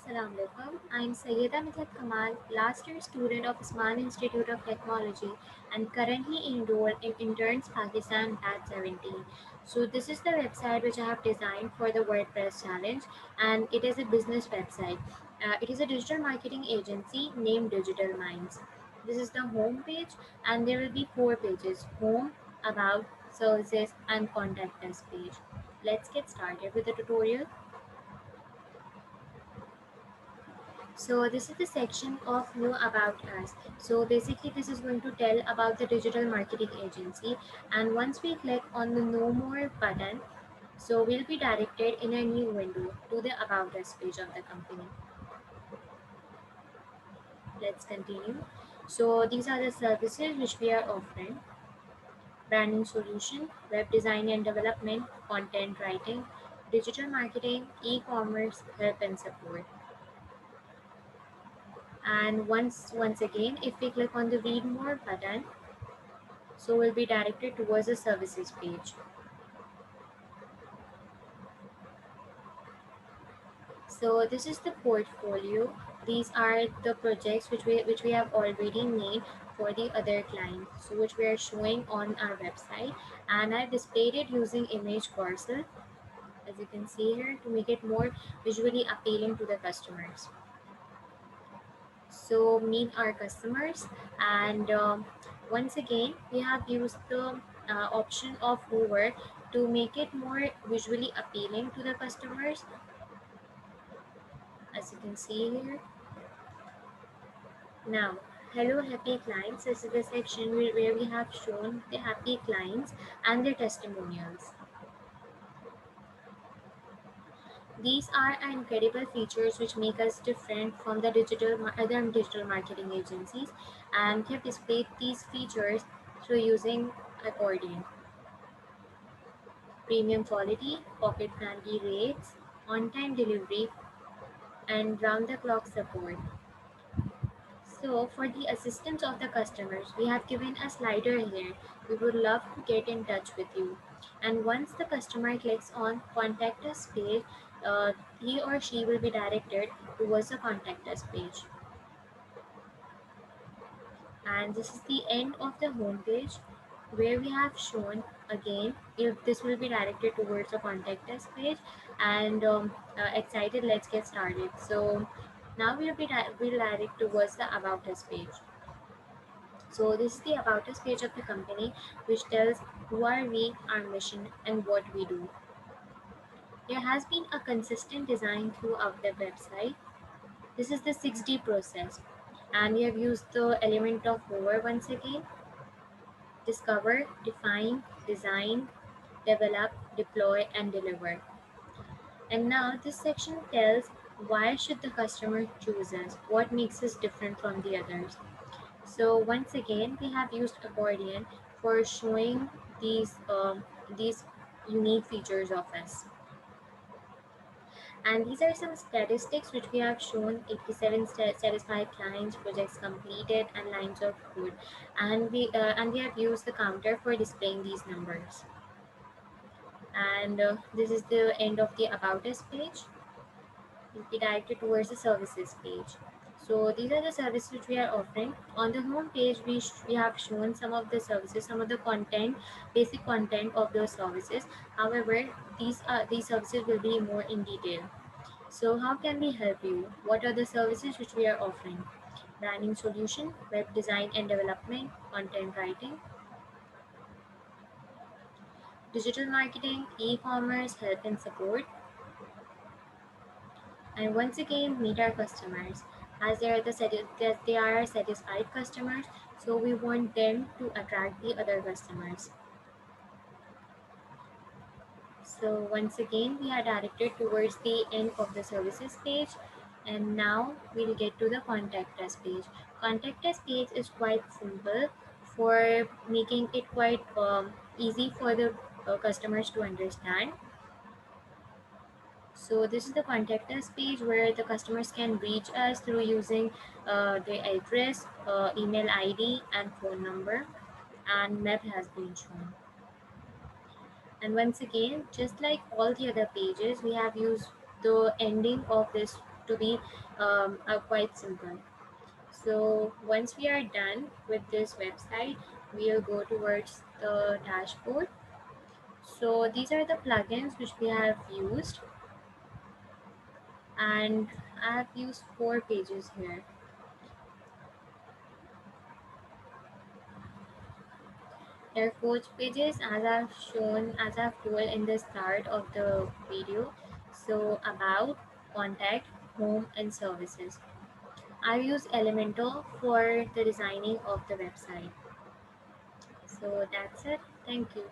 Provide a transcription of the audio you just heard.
Assalamu alaikum. I'm Sayyeda Mithat Kamal, last year student of Usman Institute of Technology and currently enrolled in Interns Pakistan Batch 17. So this is the website which I have designed for the WordPress challenge, and it is a business website. It is a digital marketing agency named Digital Minds. This is the home page, and there will be four pages: home, about, services, and contact us page. Let's get started with the tutorial. So this is the section of Know About Us. So basically this is going to tell about the digital marketing agency, and once we click on the Know More button, so we'll be directed in a new window to the About Us page of the company. Let's continue. So these are the services which we are offering: branding solution, web design and development, content writing, digital marketing, e-commerce, help and support. And once again, if we click on the read more button, so we'll be directed towards the services page. So this is the portfolio. These are the projects which we have already made for the other clients, so which we are showing on our website, and I've displayed it using image parcel, as you can see here, to make it more visually appealing to the customers. So meet our customers, and once again we have used the option of hover to make it more visually appealing to the customers, as you can see here. Now, hello happy clients, this is the section where we have shown the happy clients and their testimonials. These are incredible features which make us different from the other digital marketing agencies, and we have displayed these features through using accordion: premium quality, pocket-friendly rates, on-time delivery, and round-the-clock support. So for the assistance of the customers, we have given a slider here. We would love to get in touch with you. And once the customer clicks on contact us page, he or she will be directed towards the contact us page. And this is the end of the home page, where we have shown again if this will be directed towards the contact us page. And excited, let's get started. So now we'll direct towards the about us page. So this is the about us page of the company, which tells who are we, our mission, and what we do. There has been a consistent design throughout the website. This is the 6D process, and we have used the element of hover once again: discover, define, design, develop, deploy, and deliver. And now this section tells why should the customer choose us, what makes us different from the others. So once again, we have used accordion for showing these unique features of us. And these are some statistics which we have shown: 87 satisfied clients, projects completed, and lines of code. And we have used the counter for displaying these numbers. And this is the end of the about us page. Will be directed towards the services page. So these are the services which we are offering. On the home page, we have shown some of the services, some of the content, basic content of those services. However, these services will be more in detail. So how can we help you? What are the services which we are offering? Branding solution, web design and development, content writing, digital marketing, e-commerce, help and support. And once again, meet our customers, as they are our satisfied customers, so we want them to attract the other customers. So once again, we are directed towards the end of the services page, and now we'll get to the contact us page. Contact us page is quite simple for making it quite easy for the customers to understand. So this is the contact us page, where the customers can reach us through using their address, email ID, and phone number, and map has been shown. And once again, just like all the other pages, we have used the ending of this to be quite simple. So once we are done with this website, we'll go towards the dashboard. So these are the plugins which we have used, and I have used 4 pages here. There are 4 pages as I've shown, as I've told in the start of the video. So about, contact, home, and services. I use Elementor for the designing of the website. So that's it. Thank you.